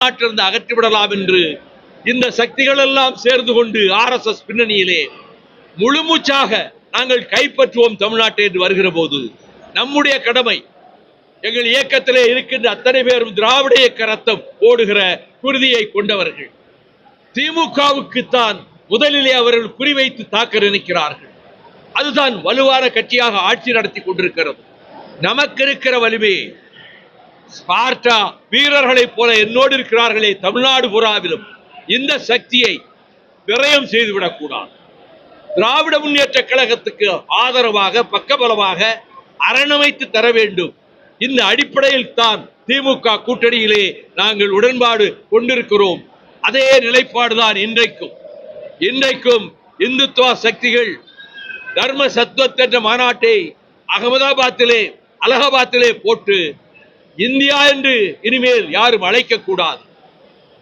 நாட்டிலிருந்து அகற்றிவிடலாம் என்று இந்த சக்திகள் எல்லாம் சேர்ந்து கொண்டு RSS பின்னணியிலே முழுமூச்சாக நாங்கள் கைப்பற்றுவோம் தமிழ்நாட்டை என்று வருகிற போது நம்முடைய கடமை, எங்கள் இயக்கத்திலே இருக்கின்ற அத்தனை பேரும் திராவிட இயக்க ரத்தம் ஓடுகிற குருதியை கொண்டவர்கள். திமுகவுக்குத்தான் முதலிலே அவர்கள் குறிவைத்து தாக்க நினைக்கிறார்கள். அதுதான் வலுவான கட்சியாக ஆட்சி நடத்தி கொண்டிருக்கிறது. நமக்கு இருக்கிற வலிமை ஸ்பார்டா வீரர்களைப் போல என்னோடு இருக்கிறார்களே தமிழ்நாடு புறாவிலும் இந்த சக்தியை விரயம் செய்துவிடக்கூடாது. திராவிட முன்னேற்ற கழகத்துக்கு ஆதரவாக பக்கபலமாக அரணமைத்து தர வேண்டும். இந்த அடிப்படையில் தான் திமுக கூட்டணியிலே நாங்கள் உடன்பாடு கொண்டிருக்கிறோம். அதே நிலைப்பாடுதான் இன்றைக்கும் இந்துத்துவ சக்திகள் தர்ம சத்வத் என்ற மாநாட்டை அலகாபாத்திலே போட்டு இந்தியா என்று இனிமேல் யாரும் அழைக்க கூடாது,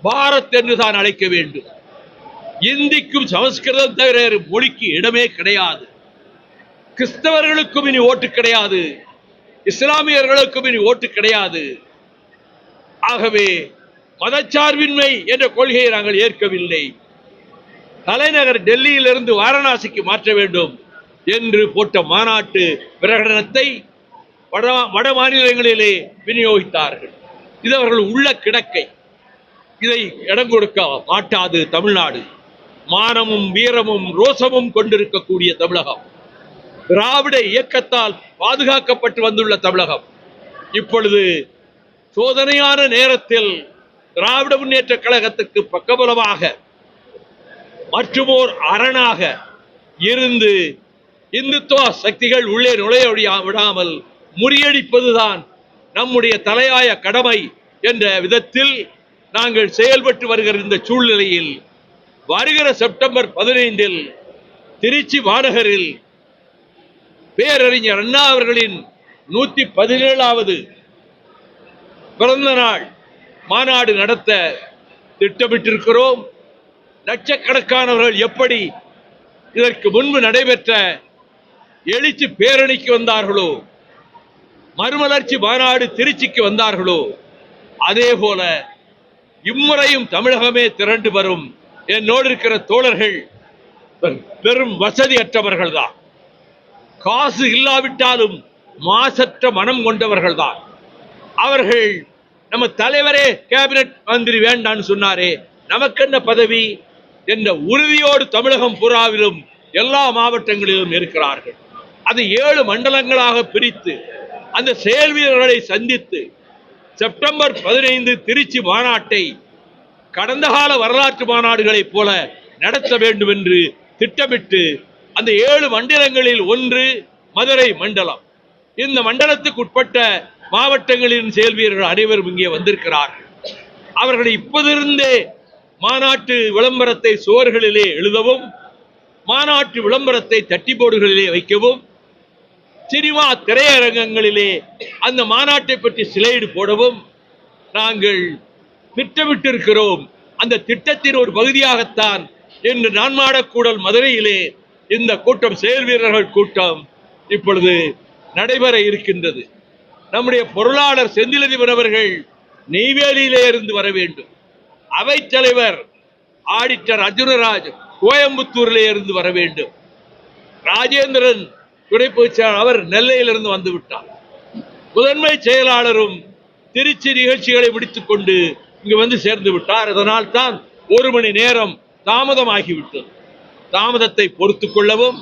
பாரத் என்று தான் அழைக்க வேண்டும். இந்திக்கும் சமஸ்கிருதம் தவிர மொழிக்கு இடமே கிடையாது. கிறிஸ்தவர்களுக்கும் இனி ஓட்டு கிடையாது, இஸ்லாமியர்களுக்கும் இனி ஓட்டு கிடையாது. ஆகவே மதச்சார்பின்மை என்ற கொள்கையை நாங்கள் ஏற்கவில்லை. தலைநகர் டெல்லியிலிருந்து வாரணாசிக்கு மாற்ற வேண்டும் என்று போட்ட மாநாட்டு பிரகடனத்தை வட மாநிலங்களிலே விநியோகித்தார்கள். இது அவர்கள் உள்ள கிடக்கை. இதை இடம் கொடுக்க மாட்டாது தமிழ்நாடு. மானமும் வீரமும் ரோசமும் கொண்டிருக்கக்கூடிய தமிழகம், திராவிட இயக்கத்தால் பாதுகாக்கப்பட்டு வந்துள்ள தமிழகம், இப்பொழுது சோதனையான நேரத்தில் திராவிட முன்னேற்ற கழகத்துக்கு பக்கபலமாக மற்றுமோர் அரணாக இருந்து இந்துத்துவ சக்திகள் உள்ளே நுழைய விடாமல் முறியடிப்பதுதான் நம்முடைய தலையாய கடமை என்ற விதத்தில் நாங்கள் செயல்பட்டு வருகிற இந்த சூழ்நிலையில் வருகிற செப்டம்பர் 15 திருச்சி மாநகரில் பேரறிஞர் அண்ணா அவர்களின் 117வது பிறந்த நாள் மாநாடு நடத்த திட்டமிட்டிருக்கிறோம். லட்சக்கணக்கானவர்கள் எப்படி இதற்கு முன்பு நடைபெற்ற எழுச்சி பேரணிக்கு வந்தார்களோ, மறுமலர்ச்சி மாநாடு திருச்சிக்கு வந்தார்களோ, அதே போல இம்முறையும் தமிழகமே திரண்டு வரும். என்னோடு இருக்கிற தோழர்கள் பெரும் வசதி அற்றவர்கள் தான், காசு இல்லாவிட்டாலும் மாசற்ற மனம் கொண்டவர்கள் தான். அவர்கள் நம்ம தலைவரே கேபினட் மந்திரி வேண்டான்னு சொன்னாரே, நமக்கு என்ன பதவி என்ற உறுதியோடு தமிழகம் பூராவிலும் எல்லா மாவட்டங்களிலும் இருக்கிறார்கள். அது 7 மண்டலங்களாக பிரித்து அந்த செயல் வீரர்களை சந்தித்து செப்டம்பர் 15 திருச்சி மாநாட்டை கடந்த கால வரலாற்று மாநாடுகளைப் போல நடத்த வேண்டும் என்று திட்டமிட்டு அந்த 7 மண்டலங்களில் ஒன்று மதுரை மண்டலம். இந்த மண்டலத்துக்கு உட்பட்ட மாவட்டங்களின் செயல் வீரர்கள் அனைவரும் இங்கே வந்திருக்கிறார்கள். அவர்களை இப்போதிருந்தே மாநாட்டு விளம்பரத்தை சுவர்களிலே எழுதவும், மாநாட்டு விளம்பரத்தை தட்டி போர்டுகளிலே வைக்கவும், சினிமா திரையரங்கங்களிலே அந்த மாநாட்டை பற்றி ஸ்லைடு போடவும் நாங்கள் திட்டமிட்டிருக்கிறோம். அந்த திட்டத்தின் ஒரு பகுதியாகத்தான் இன்று நான்மாடக்கூடல் மதுரையிலே இந்த கூட்டம், செயல் வீரர்கள் கூட்டம் இப்பொழுது நடைபெற இருக்கின்றது. நம்முடைய பொருளாளர் செந்திலதிபர் அவர்கள் நெய்வேலியிலே இருந்து வர வேண்டும். அவைத் தலைவர் ஆடிட்டர் அர்ஜுனராஜ் கோயம்புத்தூரிலே இருந்து வர வேண்டும். ராஜேந்திரன் துணை பொதுச் செயலாளர் அவர் நெல்லையிலிருந்து வந்து விட்டார். முதன்மை செயலாளரும் திருச்சி நிகழ்ச்சிகளை முடித்துக் கொண்டு இங்கு வந்து சேர்ந்து விட்டார். அதனால் தான் 1 மணி நேரம் தாமதமாகிவிட்டது. தாமதத்தை பொறுத்துக் கொள்ளவும்,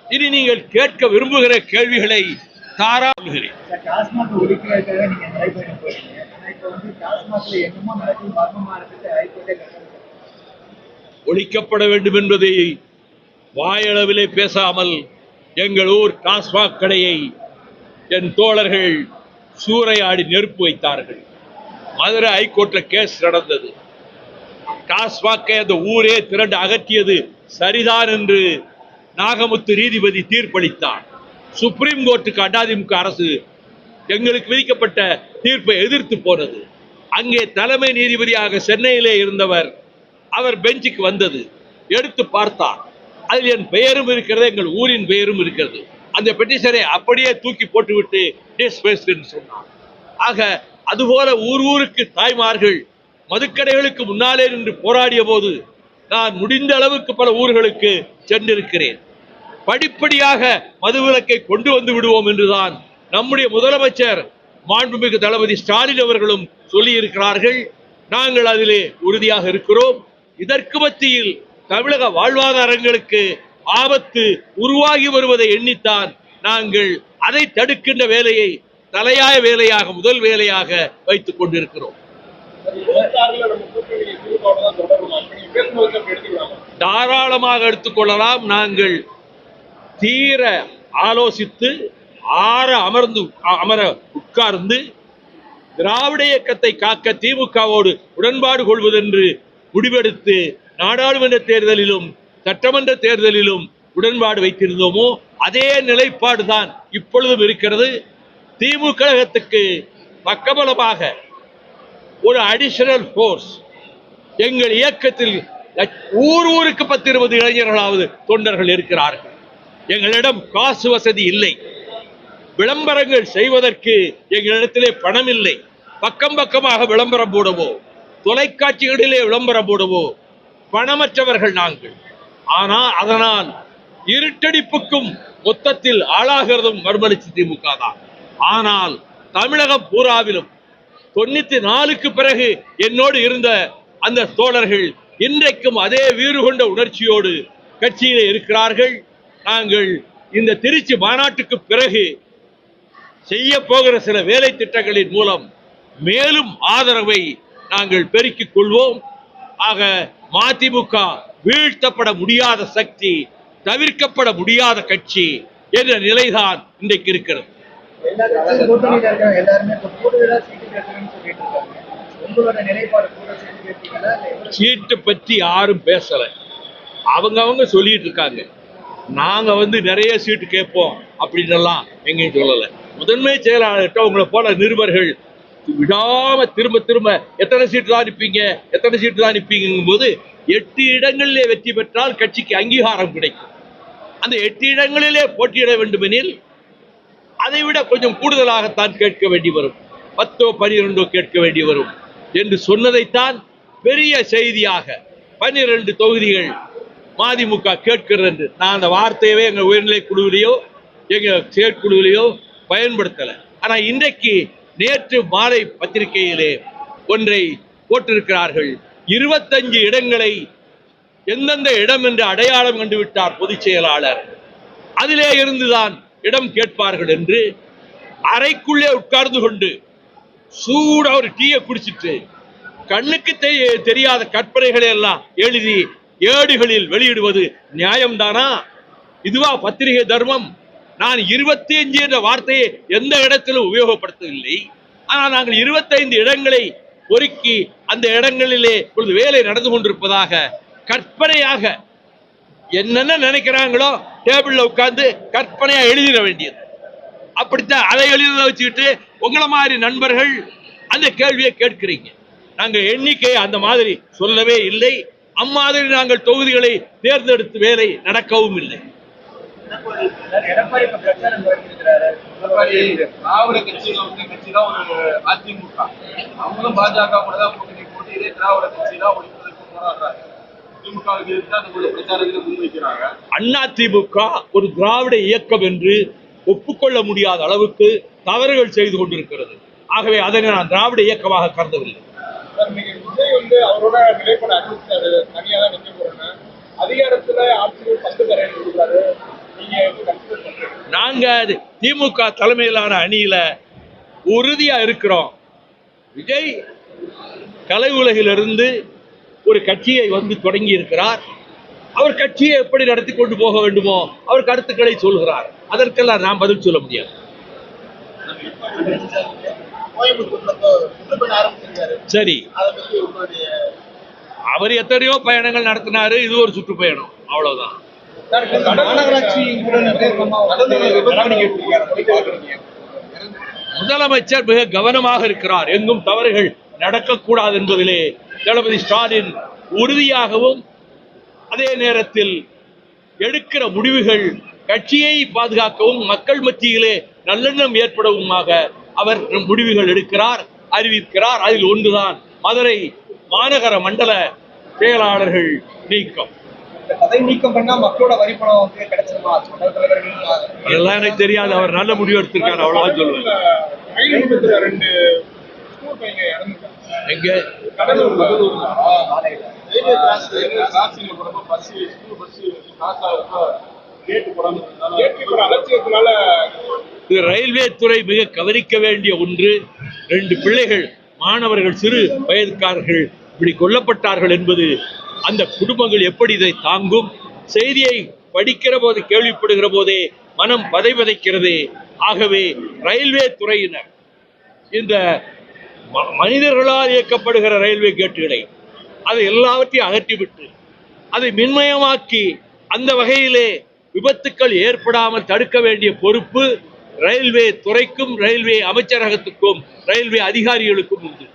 இனி நீங்கள் கேட்க விரும்புகிற கேள்விகளை தாராளுகிறேன். ஒழிக்கப்பட வேண்டும் என்பதை வாயளவிலே பேசாமல் எங்கள் ஊர் டாஸ்மாக் கடையை என் தோழர்கள் சூறையாடி நெருப்பு வைத்தார்கள். மதுரை ஹைகோர்ட்ல கேஸ் நடந்தது. டாஸ்மாக்கை அந்த ஊரே திரண்டு அகற்றியது சரிதான் என்று நாகமுத்து நீதிபதி தீர்ப்பளித்தார். சுப்ரீம் கோர்ட்டுக்கு அதிமுக அரசு எங்களுக்கு விதிக்கப்பட்ட தீர்ப்பை எதிர்த்து போனது. அங்கே தலைமை நீதிபதியாக சென்னையிலே இருந்தவர், அவர் பெஞ்சுக்கு வந்தது, எடுத்து பார்த்தார். அதில் என் பெயரும் இருக்கிறது, எங்கள் ஊரின் பெயரும் இருக்கிறது. அந்த பெட்டிஷனை அப்படியே தூக்கி போட்டுவிட்டு டிஸ்மிஸ் சொன்னார். ஆக அதுபோல ஊருக்கு தாய்மார்கள் மதுக்கடைகளுக்கு முன்னாலே நின்று போராடிய போது நான் முடிந்த அளவுக்கு பல ஊர்களுக்கு சென்றிருக்கிறேன். படிப்படியாக மதுவிலக்கை கொண்டு வந்து விடுவோம் என்றுதான் நம்முடைய முதலமைச்சர் மாண்புமிகு தளபதி ஸ்டாலின் அவர்களும் சொல்லி இருக்கிறார்கள். நாங்கள் அதிலே உறுதியாக இருக்கிறோம். இதற்கு மத்தியில் தமிழக வாழ்வாதாரங்களுக்கு ஆபத்து உருவாகி வருவதை எண்ணித்தான் நாங்கள் அதை தடுக்கின்ற வேலையை தலையாய வேலையாக முதல் வேலையாக வைத்துக் கொண்டிருக்கிறோம். தாராளமாக எடுத்துக்கொள்ளலாம். நாங்கள் தீர ஆலோசித்து அமர உட்கார்ந்து திராவிட இயக்கத்தை காக்க திமுகவோடு உடன்பாடு கொள்வதென்று முடிவெடுத்து நாடாளுமன்ற தேர்தலிலும் சட்டமன்ற தேர்தலிலும் உடன்பாடு வைத்திருந்தோமோ அதே நிலைப்பாடுதான் இப்பொழுதும் இருக்கிறது. திமுக கழகத்துக்கு பக்கபலமாக ஒரு அடிஷனல் போர்ஸ் எங்கள் இயக்கத்தில் ஊருக்கு 10-20 இளைஞர்களாவது தொண்டர்கள் இருக்கிறார்கள். எங்களிடம் காசு வசதி இல்லை, விளம்பரங்கள் செய்வதற்கு எங்களிடத்திலே பணம் இல்லை. பக்கம் பக்கமாக விளம்பரம் போடவோ தொலைக்காட்சிகளிலே விளம்பரம் போடவோ பணமற்றவர்கள் நாங்கள். ஆனால் அதனால் இருட்டடிப்புக்கும் மொத்தத்தில் ஆளாகிறதும் மறுமலர்ச்சி திமுக தான். ஆனால் தமிழகம் பூராவிலும் 94க்கு பிறகு என்னோடு இருந்த அந்த தோழர்கள் இன்றைக்கும் அதே வீறு கொண்ட உணர்ச்சியோடு கட்சியிலே இருக்கிறார்கள். நாங்கள் இந்த திருச்சி மாநாட்டுக்கு பிறகு செய்ய போகிற சில வேலை திட்டங்களின் மூலம் மேலும் ஆதரவை நாங்கள் பெருக்கிக் கொள்வோம். ஆக மதிமுக வீழ்த்தப்பட முடியாத சக்தி, தவிர்க்கப்பட முடியாத கட்சி என்ற நிலைதான் இன்றைக்கு இருக்கிறது. சீட்டு பற்றி யாரும் பேசல, அவங்க சொல்லிட்டு இருக்காங்க. நாங்க நிறைய சீட்டு கேட்போம் அப்படின்னு எல்லாம் எங்கேயும் சொல்லல. முதன்மை செயலாளர்கிட்ட உங்களை போல நிருபர்கள் விடாம திரும்ப திரும்ப எத்தனை சீட்டு தான் நிற்பீங்க போது 8 இடங்களிலே வெற்றி பெற்றால் கட்சிக்கு அங்கீகாரம் கிடைக்கும். அந்த 8 இடங்களிலே போட்டியிட வேண்டுமெனில் அதை விட கொஞ்சம் கூடுதலாகத்தான் கேட்க வேண்டி வரும், 10 12 கேட்க வேண்டி வரும் என்று சொன்னதைத்தான் பெரிய செய்தியாக 12 தொகுதிகள் மதிமுக கேட்கிறது என்று நான் அந்த வார்த்தையவே எங்க உயர்நிலை குழுவிலேயோ எங்க செயற்குழுவிலேயோ பயன்படுத்தல. ஆனா இன்றைக்கு நேற்று மாலை பத்திரிகையிலே ஒன்றை போட்டிருக்கிறார்கள். 25 இடங்களை எந்தெந்த இடம் என்று அடையாளம் கண்டுவிட்டார் பொதுச் செயலாளர். அதிலே இருந்துதான் இடம் கேட்பார்கள் என்று அறைக்குள்ளே உட்கார்ந்து கொண்டு சூட ஒரு டீயை குடிச்சிட்டு கண்ணுக்கு தெரியாத கற்பனைகளை எல்லாம் எழுதி ஏடுகளில் வெளியிடுவது நியாயம்தானா? இதுவா பத்திரிகை தர்மம்? நான் 25 என்ற வார்த்தையை எந்த இடத்திலும் உபயோகப்படுத்தவில்லை. ஆனால் நாங்கள் 25 இடங்களை பொறுக்கி அந்த இடங்களிலே வேலை நடந்து கொண்டிருப்பதாக கற்பனையாக என்னென்ன நினைக்கிறாங்களோ டேபிள்ல உட்கார்ந்து கற்பனையா எழுதிட வேண்டியது. அப்படித்தான் அதை எழுத வச்சுக்கிட்டு உங்களை மாதிரி நண்பர்கள் அந்த கேள்வியை கேட்கிறீங்க. நாங்கள் எண்ணிக்கையை அந்த மாதிரி சொல்லவே இல்லை. அம்மாதிரி நாங்கள் தொகுதிகளை தேர்ந்தெடுத்து வேலை நடக்கவும் இல்லை. திராவிட கட்சியில ஒரு அதிமுக அவங்களும் பாஜக கூட தான் கூட்டணி போட்டு இதே திராவிட கட்சியில ஒழிப்பதற்கு போராடுறாங்க. திமுகவுக்கு எதிர்த்து அந்த பிரச்சாரங்களை முன்வைக்கிறாங்க. அதிமுக ஒரு திராவிட இயக்கம் என்று ஒப்புக்கொள்ள முடியாத அளவுக்கு தவறுகள் செய்து கொண்டிருக்கிறது. ஆகவே அதனை நான் திராவிட இயக்கமாக கருதவில்லை. விஜய் அவரோட நிலைப்பாடு அறிவிச்சாரு, தனியா தான் நிக்க போறேன்னு. அதிகாரத்துல ஆட்சியில் பங்கு தரேன்னு சொல்றாரு. நாங்க திமுக தலைமையிலான அணியில உறுதியா இருக்கிறோம். விஜய் கலை உலகிலிருந்து ஒரு கட்சியை தொடங்கி இருக்கிறார். அவர் கட்சியை எப்படி நடத்தி கொண்டு போக வேண்டுமோ அவர் கருத்துக்களை சொல்கிறார். அதற்கெல்லாம் நாம் பதில் சொல்ல முடியாது. சரி, அவர் எத்தனையோ பயணங்கள் நடத்தினாரு, இது ஒரு சுற்றுப்பயணம், அவ்வளவுதான். முதலமைச்சர் மிக கவனமாக இருக்கிறார். எங்கும் தவறுகள் நடக்கக்கூடாது என்பதிலே தளபதி ஸ்டாலின் உறுதியாகவும் அதே நேரத்தில் எடுக்கிற முடிவுகள் கட்சியை பாதுகாக்கவும் மக்கள் மத்தியிலே நல்லெண்ணம் ஏற்படவுமாக அவர் முடிவுகள் எடுக்கிறார், அறிவிக்கிறார். அதில் ஒன்றுதான் மதுரை மாநகர மண்டல செயலாளர்கள் நீக்கம். இந்த பதவி நீக்கம் பண்ணா மக்களோட வரி பணம் வந்து கிடைச்சிருமா? மண்டல தலைவர்கள் அதெல்லாம் எனக்கு தெரியாது. அவர் நல்ல முடிவு எடுத்திருக்காரு, அவ்வளவுதான் சொல்லுவேன். ரெண்டு ஸ்கூல் பையங்க இறந்துருக்காங்க. எங்க கடலூர்ல ரயில்வே கிராசிங்ல போறப்ப பஸ் ஸ்கூல் பஸ் காசா கேட்டு போடாம அலட்சியத்தினால இது ரயில்வே துறை மிக கவனிக்க வேண்டிய ஒன்று. 2 பிள்ளைகள், மாணவர்கள், சிறு வயதுக்காரர்கள் இப்படி கொல்லப்பட்டார்கள் என்பது அந்த குடும்பங்கள் எப்படி இதை தாங்கும்? செய்தியை படிக்கிற போது, கேள்விப்படுகிற போதே மனம் பதைபதைக்கிறது. ஆகவே ரயில்வே துறையினர் இந்த மனிதர்களால் இயக்கப்படுகிற ரயில்வே கேட்டுகளை அதை எல்லாவற்றையும் அகற்றிவிட்டு அதை மின்மயமாக்கி அந்த வகையிலே விபத்துக்கள் ஏற்படாமல் தடுக்க வேண்டிய பொறுப்பு ரயில்வே துறைக்கும், ரயில்வே அமைச்சரகத்துக்கும், ரயில்வே அதிகாரிகளுக்கும் உண்டு.